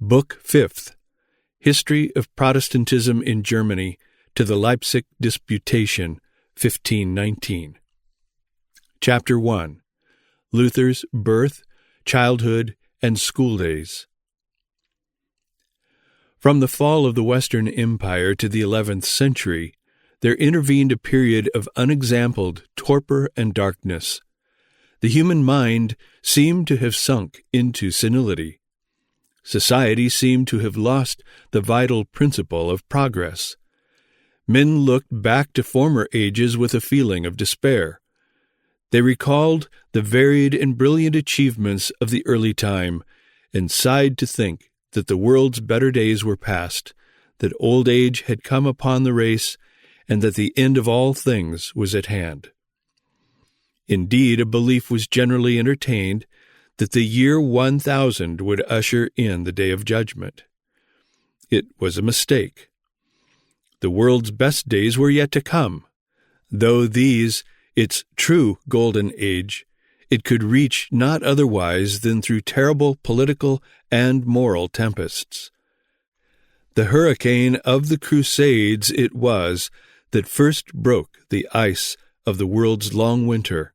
Book 5th, History of Protestantism in Germany to the Leipzig Disputation, 1519. Chapter 1. Luther's Birth, Childhood, and School Days. From the fall of the Western Empire to the 11th century, there intervened a period of unexampled torpor and darkness. The human mind seemed to have sunk into senility. Society seemed to have lost the vital principle of progress. Men looked back to former ages with a feeling of despair. They recalled the varied and brilliant achievements of the early time and sighed to think that the world's better days were past, that old age had come upon the race, and that the end of all things was at hand. Indeed, a belief was generally entertained that the year 1000 would usher in the Day of Judgment. It was a mistake. The world's best days were yet to come, though these, its true golden age, it could reach not otherwise than through terrible political and moral tempests. The hurricane of the Crusades it was that first broke the ice of the world's long winter.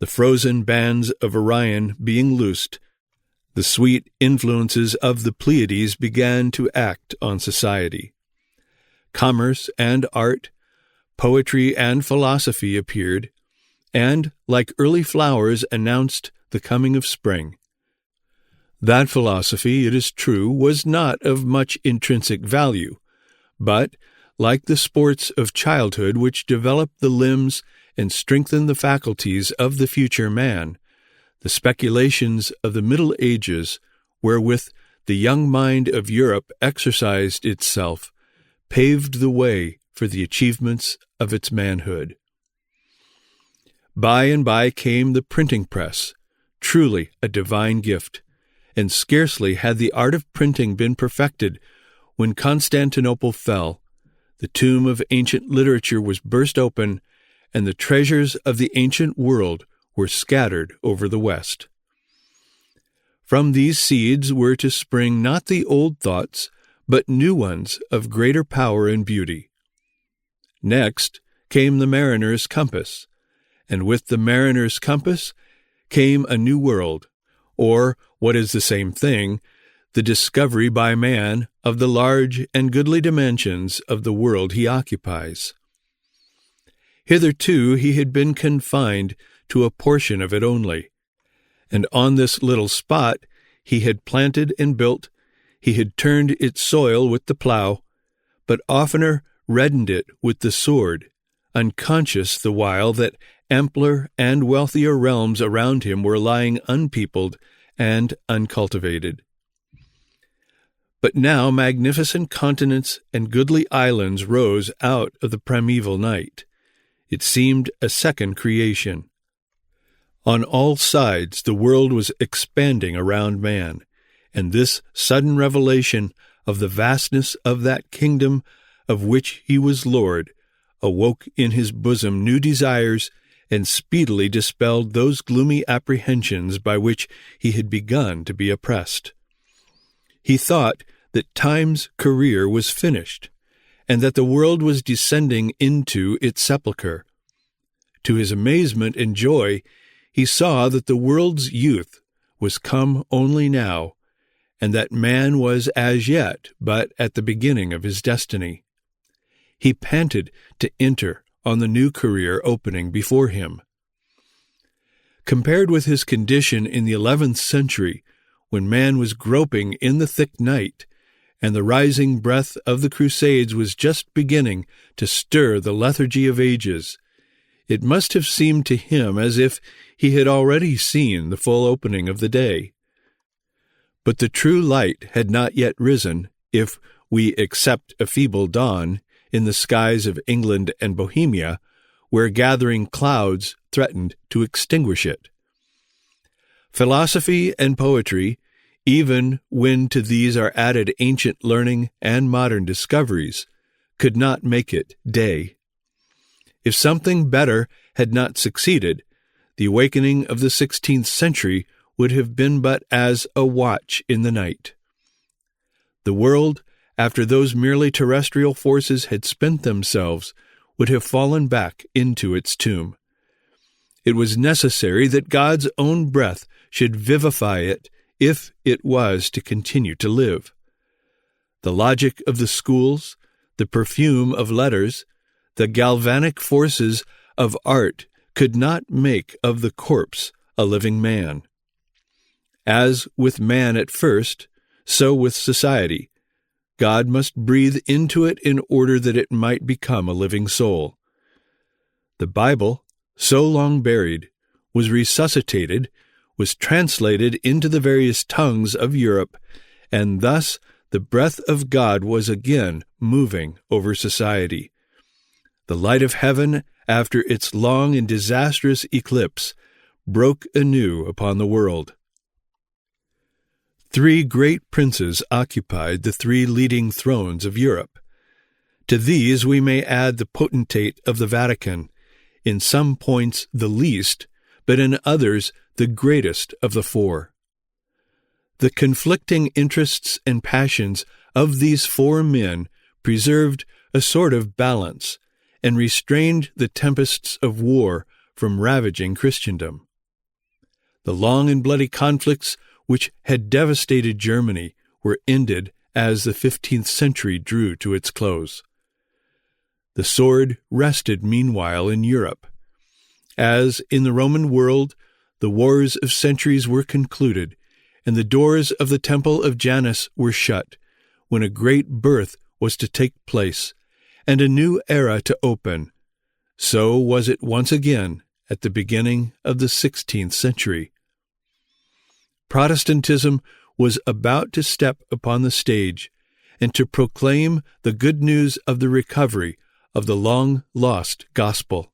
The frozen bands of Orion being loosed, the sweet influences of the Pleiades began to act on society. Commerce and art, poetry and philosophy appeared, and, like early flowers, announced the coming of spring. That philosophy, it is true, was not of much intrinsic value, but, like the sports of childhood which develop the limbs and strengthen the faculties of the future man, the speculations of the Middle Ages, wherewith the young mind of Europe exercised itself, paved the way for the achievements of its manhood. By and by came the printing press, truly a divine gift, and scarcely had the art of printing been perfected when Constantinople fell, the tomb of ancient literature was burst open, and the treasures of the ancient world were scattered over the West. From these seeds were to spring not the old thoughts, but new ones of greater power and beauty. Next came the mariner's compass, and with the mariner's compass came a new world, or, what is the same thing, the discovery by man of the large and goodly dimensions of the world he occupies. Hitherto he had been confined to a portion of it only, and on this little spot he had planted and built, he had turned its soil with the plough, but oftener reddened it with the sword, unconscious the while that ampler and wealthier realms around him were lying unpeopled and uncultivated. But now magnificent continents and goodly islands rose out of the primeval night. It seemed a second creation. On all sides the world was expanding around man, and this sudden revelation of the vastness of that kingdom of which he was Lord awoke in his bosom new desires and speedily dispelled those gloomy apprehensions by which he had begun to be oppressed. He thought that time's career was finished, and that the world was descending into its sepulchre. To his amazement and joy, he saw that the world's youth was come only now, and that man was as yet but at the beginning of his destiny. He panted to enter on the new career opening before him. Compared with his condition in the 11th century, when man was groping in the thick night, and the rising breath of the Crusades was just beginning to stir the lethargy of ages, it must have seemed to him as if he had already seen the full opening of the day. But the true light had not yet risen, if we accept a feeble dawn, in the skies of England and Bohemia, where gathering clouds threatened to extinguish it. Philosophy and poetry, even when to these are added ancient learning and modern discoveries, could not make it day. If something better had not succeeded, the awakening of the 16th century would have been but as a watch in the night. The world, after those merely terrestrial forces had spent themselves, would have fallen back into its tomb. It was necessary that God's own breath should vivify it if it was to continue to live. The logic of the schools, the perfume of letters, the galvanic forces of art could not make of the corpse a living man. As with man at first, so with society. God must breathe into it in order that it might become a living soul. The Bible, so long buried, was resuscitated, was translated into the various tongues of Europe, and thus the breath of God was again moving over society. The light of heaven, after its long and disastrous eclipse, broke anew upon the world. 3 great princes occupied the 3 leading thrones of Europe. To these we may add the potentate of the Vatican, in some points the least, but in others the greatest of the 4. The conflicting interests and passions of these 4 men preserved a sort of balance, and restrained the tempests of war from ravaging Christendom. The long and bloody conflicts which had devastated Germany were ended as the 15th century drew to its close. The sword rested meanwhile in Europe. As in the Roman world, the wars of centuries were concluded, and the doors of the temple of Janus were shut, when a great birth was to take place, and a new era to open. So was it once again at the beginning of the 16th century. Protestantism was about to step upon the stage and to proclaim the good news of the recovery of the long-lost gospel.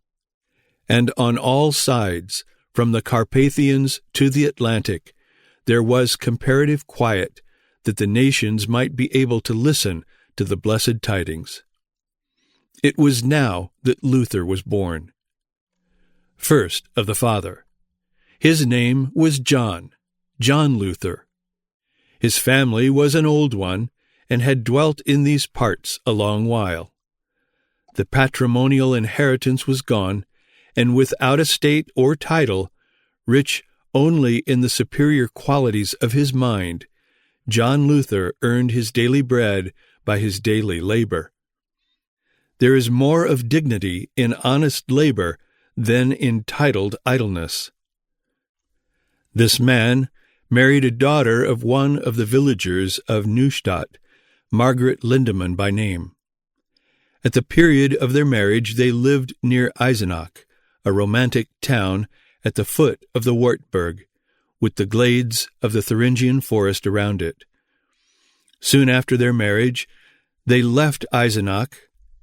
And on all sides, from the Carpathians to the Atlantic, there was comparative quiet that the nations might be able to listen to the blessed tidings. It was now that Luther was born. First of the father. His name was John Luther. His family was an old one, and had dwelt in these parts a long while. The patrimonial inheritance was gone, and without estate or title, rich only in the superior qualities of his mind, John Luther earned his daily bread by his daily labor. There is more of dignity in honest labor than in titled idleness. This man married a daughter of one of the villagers of Neustadt, Margaret Lindemann by name. At the period of their marriage they lived near Eisenach, a romantic town at the foot of the Wartburg, with the glades of the Thuringian forest around it. Soon after their marriage, they left Eisenach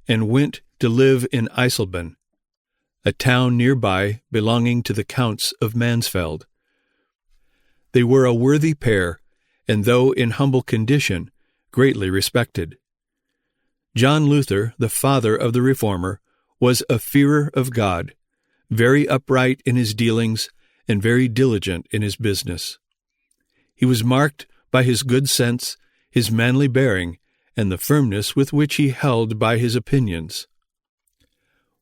and went to live in Eisleben, a town nearby belonging to the Counts of Mansfeld. They were a worthy pair, and though in humble condition, greatly respected. John Luther, the father of the Reformer, was a fearer of God, very upright in his dealings, and very diligent in his business. He was marked by his good sense, his manly bearing, and the firmness with which he held by his opinions.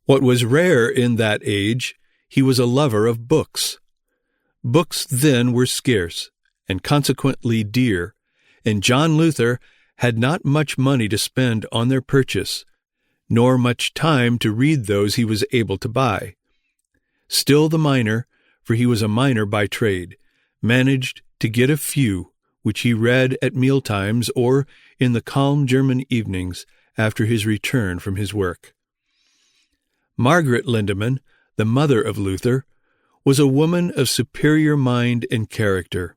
What was rare in that age, he was a lover of books. Books then were scarce, and consequently dear, and John Luther had not much money to spend on their purchase, nor much time to read those he was able to buy. Still the miner, for he was a miner by trade, managed to get a few, which he read at mealtimes or in the calm German evenings after his return from his work. Margaret Lindemann, the mother of Luther, was a woman of superior mind and character.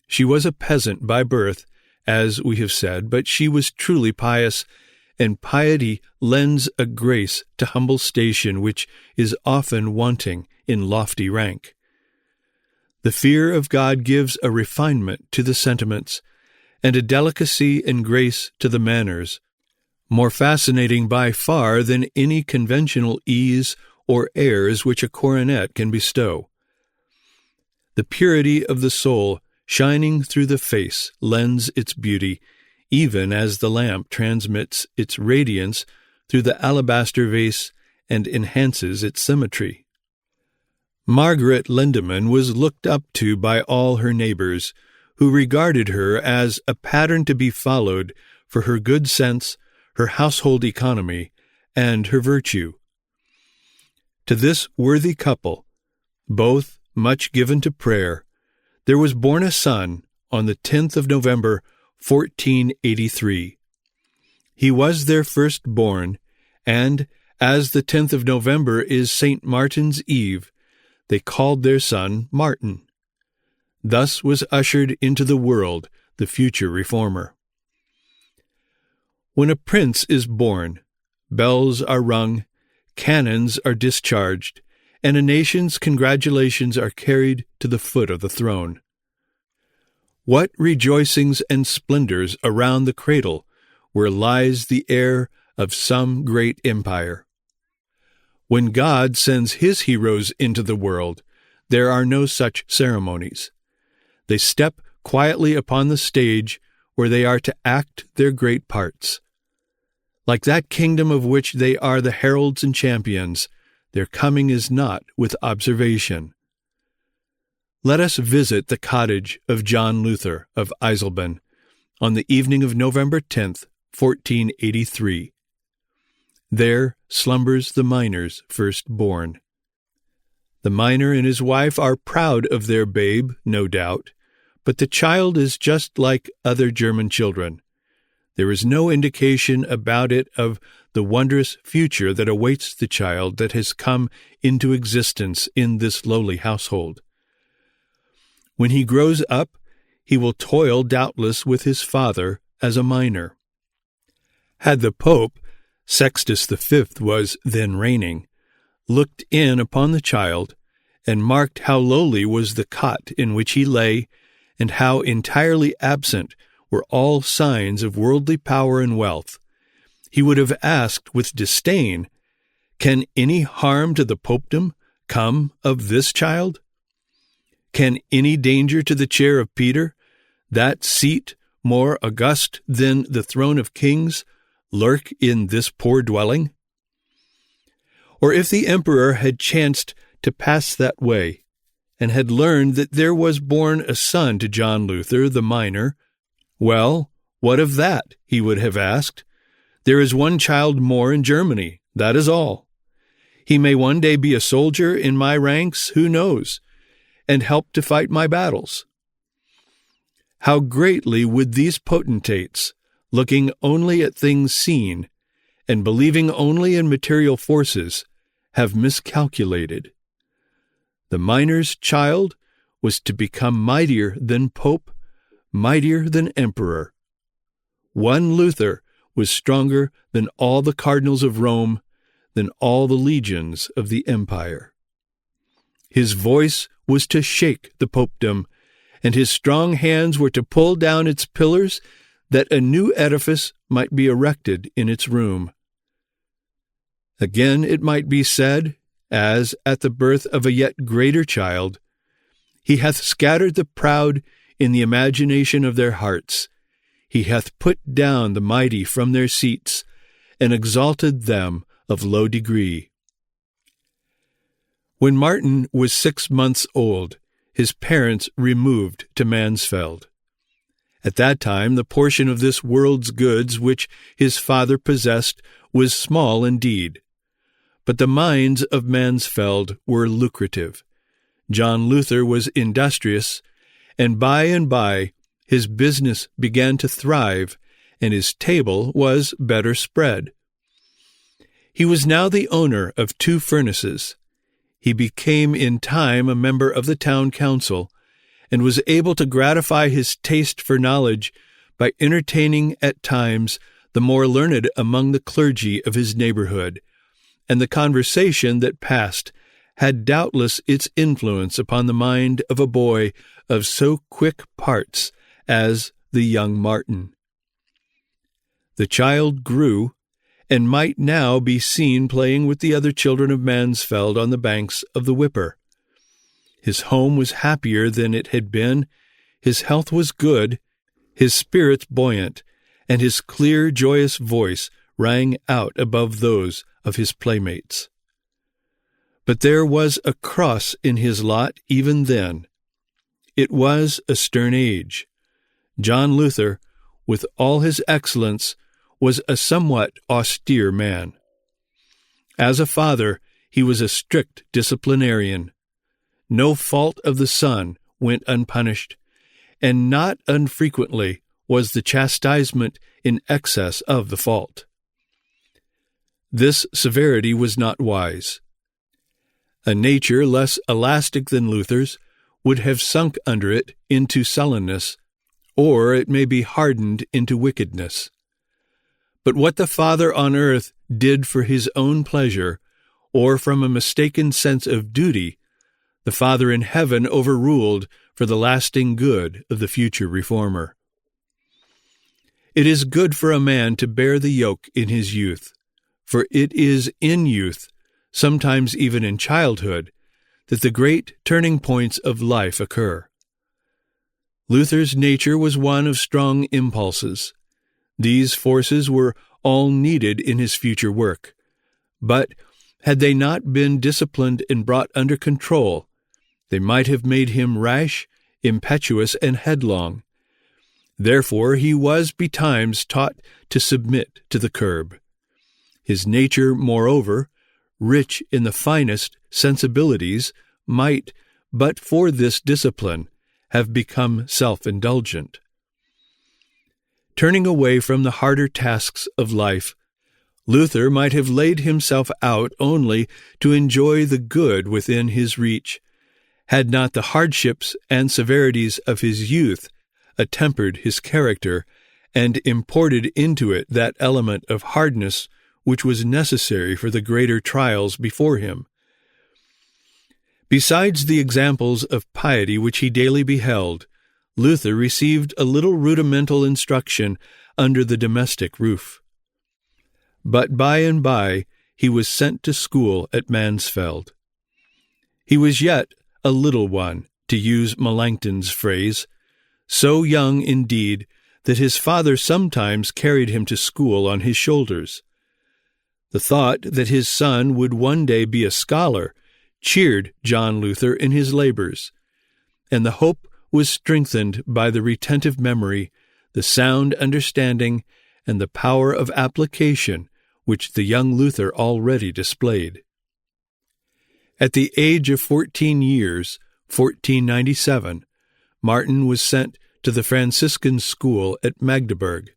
She was a peasant by birth, as we have said, but she was truly pious, and piety lends a grace to humble station which is often wanting in lofty rank. The fear of God gives a refinement to the sentiments, and a delicacy and grace to the manners, more fascinating by far than any conventional ease or airs which a coronet can bestow. The purity of the soul shining through the face lends its beauty, even as the lamp transmits its radiance through the alabaster vase and enhances its symmetry. Margaret Lindemann was looked up to by all her neighbors, who regarded her as a pattern to be followed for her good sense, her household economy, and her virtue. To this worthy couple, both much given to prayer, there was born a son on the 10th of November, 1483. He was their firstborn, and as the 10th of November is St. Martin's Eve, they called their son Martin. Thus was ushered into the world the future reformer. When a prince is born, bells are rung, cannons are discharged, and a nation's congratulations are carried to the foot of the throne. What rejoicings and splendors around the cradle, where lies the heir of some great empire. When God sends his heroes into the world, there are no such ceremonies. They step quietly upon the stage where they are to act their great parts. Like that kingdom of which they are the heralds and champions, their coming is not with observation. Let us visit the cottage of John Luther of Eisleben on the evening of November 10th, 1483. There slumbers the miner's firstborn. The miner and his wife are proud of their babe, no doubt, but the child is just like other German children. There is no indication about it of the wondrous future that awaits the child that has come into existence in this lowly household. When he grows up, he will toil doubtless with his father as a miner. Had the Pope, Sextus V was then reigning, looked in upon the child, and marked how lowly was the cot in which he lay, and how entirely absent were all signs of worldly power and wealth, he would have asked with disdain, "Can any harm to the popedom come of this child? Can any danger to the chair of Peter, that seat more august than the throne of kings, lurk in this poor dwelling?" Or if the emperor had chanced to pass that way, and had learned that there was born a son to John Luther, the miner, well, what of that, he would have asked. There is one child more in Germany, that is all. He may one day be a soldier in my ranks, who knows, and help to fight my battles. How greatly would these potentates, looking only at things seen, and believing only in material forces, have miscalculated. The miner's child was to become mightier than pope, mightier than emperor. One Luther was stronger than all the cardinals of Rome, than all the legions of the empire. His voice was to shake the popedom, and his strong hands were to pull down its pillars that a new edifice might be erected in its room. Again it might be said, as at the birth of a yet greater child, "He hath scattered the proud in the imagination of their hearts. He hath put down the mighty from their seats, and exalted them of low degree." When Martin was 6 months old, his parents removed to Mansfeld. At that time, the portion of this world's goods which his father possessed was small indeed. But the mines of Mansfeld were lucrative. John Luther was industrious, and by his business began to thrive, and his table was better spread. He was now the owner of 2 furnaces. He became in time a member of the town council, and was able to gratify his taste for knowledge by entertaining at times the more learned among the clergy of his neighborhood, and the conversation that passed had doubtless its influence upon the mind of a boy of so quick parts as the young Martin. The child grew, and might now be seen playing with the other children of Mansfeld on the banks of the Wipper. His home was happier than it had been, his health was good, his spirits buoyant, and his clear, joyous voice rang out above those of his playmates. But there was a cross in his lot even then. It was a stern age. John Luther, with all his excellence, was a somewhat austere man. As a father, he was a strict disciplinarian. No fault of the son went unpunished, and not unfrequently was the chastisement in excess of the fault. This severity was not wise. A nature less elastic than Luther's would have sunk under it into sullenness, or it may be hardened into wickedness. But what the Father on earth did for his own pleasure, or from a mistaken sense of duty, the Father in heaven overruled for the lasting good of the future reformer. It is good for a man to bear the yoke in his youth, for it is in youth, sometimes even in childhood, that the great turning points of life occur. Luther's nature was one of strong impulses. These forces were all needed in his future work. But had they not been disciplined and brought under control, they might have made him rash, impetuous, and headlong. Therefore he was betimes taught to submit to the curb. His nature, moreover, rich in the finest sensibilities, might, but for this discipline, have become self-indulgent. Turning away from the harder tasks of life, Luther might have laid himself out only to enjoy the good within his reach, had not the hardships and severities of his youth attempered his character and imported into it that element of hardness which was necessary for the greater trials before him. Besides the examples of piety which he daily beheld, Luther received a little rudimental instruction under the domestic roof. But by and by he was sent to school at Mansfeld. He was yet a little one, to use Melanchthon's phrase, so young indeed that his father sometimes carried him to school on his shoulders. The thought that his son would one day be a scholar cheered John Luther in his labors, and the hope was strengthened by the retentive memory, the sound understanding, and the power of application which the young Luther already displayed. At the age of 14 years, 1497, Martin was sent to the Franciscan school at Magdeburg.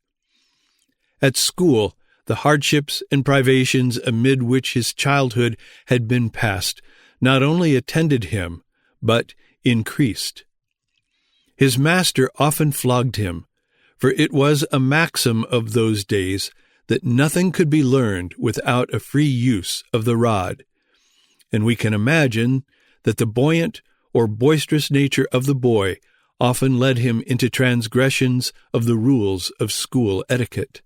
At school, the hardships and privations amid which his childhood had been passed not only attended him, but increased. His master often flogged him, for it was a maxim of those days that nothing could be learned without a free use of the rod, and we can imagine that the buoyant or boisterous nature of the boy often led him into transgressions of the rules of school etiquette.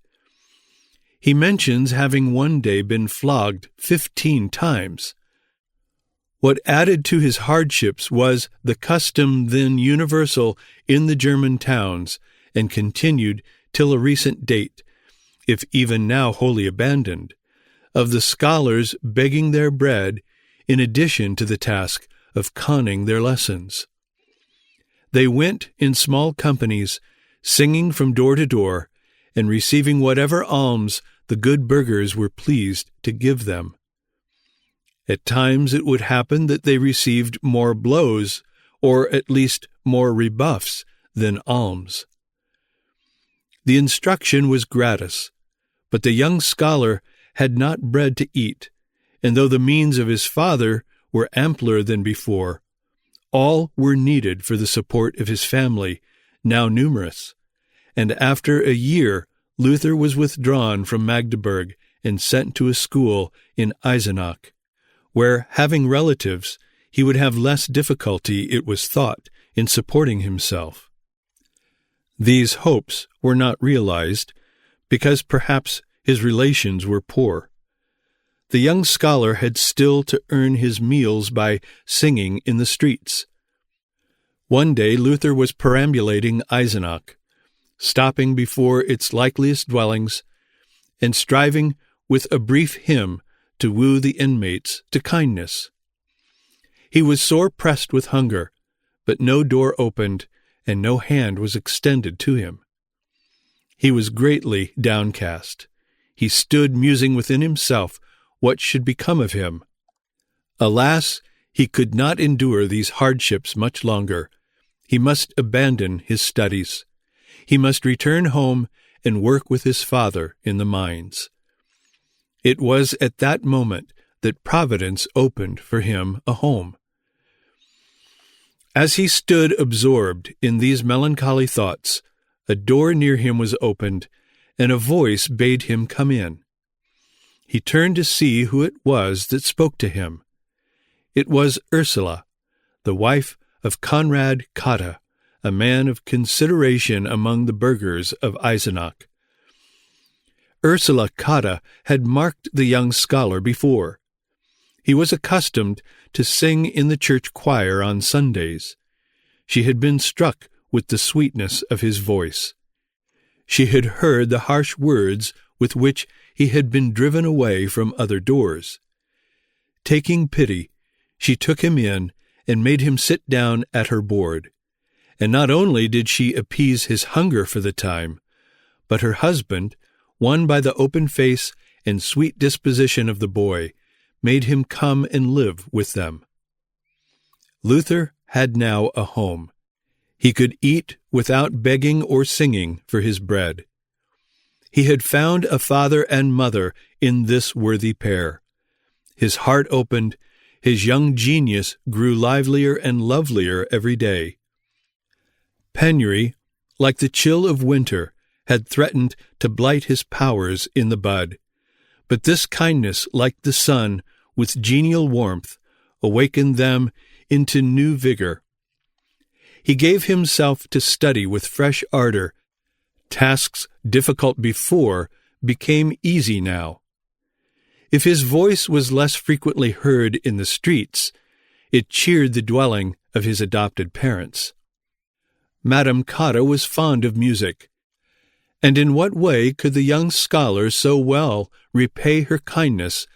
He mentions having one day been flogged 15 times. What added to his hardships was the custom then universal in the German towns, and continued till a recent date, if even now wholly abandoned, of the scholars begging their bread in addition to the task of conning their lessons. They went in small companies, singing from door to door, and receiving whatever alms the good burghers were pleased to give them. At times it would happen that they received more blows, or at least more rebuffs, than alms. The instruction was gratis, but the young scholar had not bread to eat, and though the means of his father were ampler than before, all were needed for the support of his family, now numerous, and after a year Luther was withdrawn from Magdeburg and sent to a school in Eisenach, where, having relatives, he would have less difficulty, it was thought, in supporting himself. These hopes were not realized, because perhaps his relations were poor. The young scholar had still to earn his meals by singing in the streets. One day Luther was perambulating Eisenach. stopping before its likeliest dwellings, and striving with a brief hymn to woo the inmates to kindness. He was sore pressed with hunger, but no door opened, and no hand was extended to him. He was greatly downcast. He stood musing within himself what should become of him. Alas, he could not endure these hardships much longer. He must abandon his studies. He must return home and work with his father in the mines. It was at that moment that Providence opened for him a home. As he stood absorbed in these melancholy thoughts, a door near him was opened, and a voice bade him come in. He turned to see who it was that spoke to him. It was Ursula, the wife of Conrad Cotta, a man of consideration among the burghers of Eisenach. Ursula Cotta had marked the young scholar before. He was accustomed to sing in the church choir on Sundays. She had been struck with the sweetness of his voice. She had heard the harsh words with which he had been driven away from other doors. Taking pity, she took him in and made him sit down at her board. And not only did she appease his hunger for the time, but her husband, won by the open face and sweet disposition of the boy, made him come and live with them. Luther had now a home. He could eat without begging or singing for his bread. He had found a father and mother in this worthy pair. His heart opened, his young genius grew livelier and lovelier every day. Penury, like the chill of winter, had threatened to blight his powers in the bud, but this kindness, like the sun, with genial warmth, awakened them into new vigor. He gave himself to study with fresh ardor. Tasks difficult before became easy now. If his voice was less frequently heard in the streets, it cheered the dwelling of his adopted parents. Madame Cotta was fond of music, and in what way could the young scholar so well repay her kindness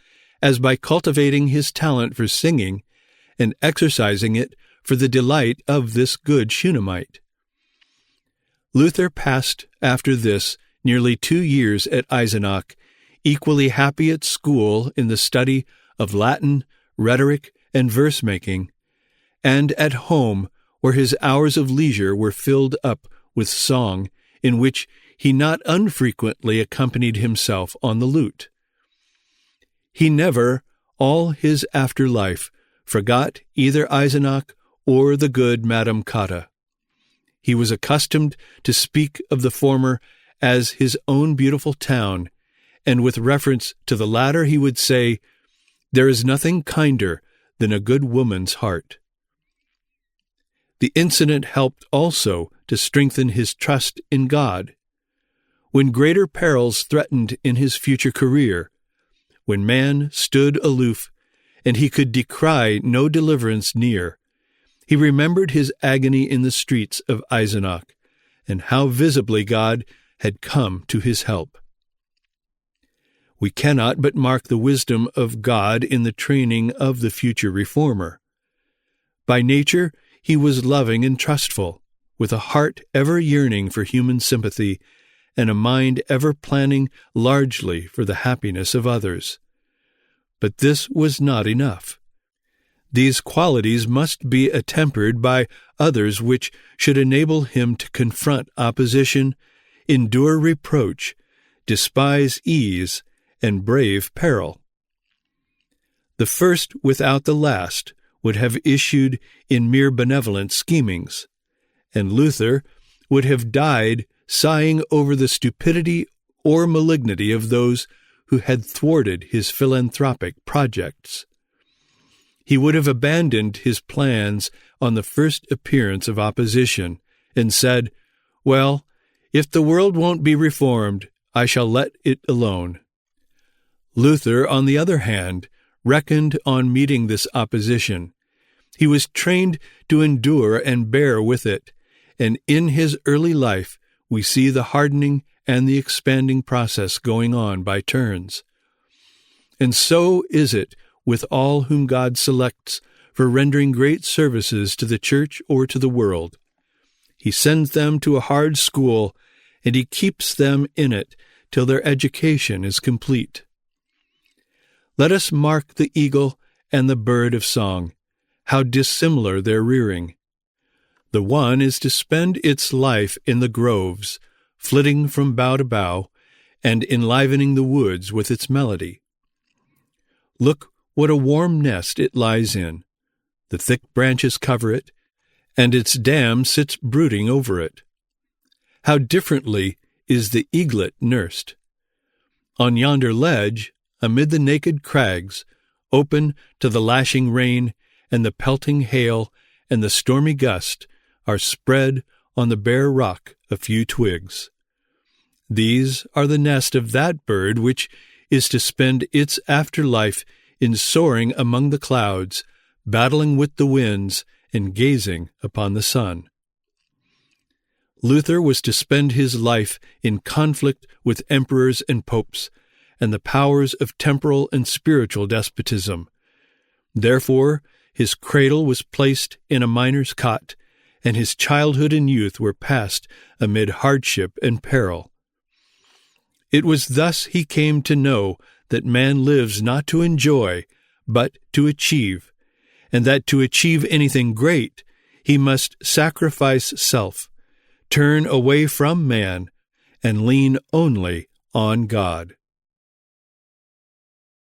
as by cultivating his talent for singing and exercising it for the delight of this good Shunammite? Luther passed, after this, nearly 2 years at Eisenach, equally happy at school in the study of Latin, rhetoric, and verse-making, and at home where his hours of leisure were filled up with song, in which he not unfrequently accompanied himself on the lute. He never, all his after life, forgot either Eisenach or the good Madame Cotta. He was accustomed to speak of the former as his own beautiful town, and with reference to the latter he would say, "There is nothing kinder than a good woman's heart." The incident helped also to strengthen his trust in God. When greater perils threatened in his future career, when man stood aloof and he could descry no deliverance near, he remembered his agony in the streets of Eisenach, and how visibly God had come to his help. We cannot but mark the wisdom of God in the training of the future reformer. By nature, he was loving and trustful, with a heart ever yearning for human sympathy, and a mind ever planning largely for the happiness of others. But this was not enough. These qualities must be attempered by others which should enable him to confront opposition, endure reproach, despise ease, and brave peril. The first without the last would have issued in mere benevolent schemings, and Luther would have died sighing over the stupidity or malignity of those who had thwarted his philanthropic projects. He would have abandoned his plans on the first appearance of opposition, and said, "Well, if the world won't be reformed, I shall let it alone." Luther, on the other hand, reckoned on meeting this opposition. He was trained to endure and bear with it, and in his early life we see the hardening and the expanding process going on by turns. And so is it with all whom God selects for rendering great services to the church or to the world. He sends them to a hard school, and he keeps them in it till their education is complete. Let us mark the eagle and the bird of song, how dissimilar their rearing. The one is to spend its life in the groves, flitting from bough to bough, and enlivening the woods with its melody. Look what a warm nest it lies in. The thick branches cover it, and its dam sits brooding over it. How differently is the eaglet nursed! On yonder ledge, amid the naked crags, open to the lashing rain and the pelting hail and the stormy gust, are spread on the bare rock a few twigs. These are the nest of that bird which is to spend its afterlife in soaring among the clouds, battling with the winds, and gazing upon the sun. Luther was to spend his life in conflict with emperors and popes, and the powers of temporal and spiritual despotism. Therefore, his cradle was placed in a miner's cot, and his childhood and youth were passed amid hardship and peril. It was thus he came to know that man lives not to enjoy, but to achieve, and that to achieve anything great, he must sacrifice self, turn away from man, and lean only on God.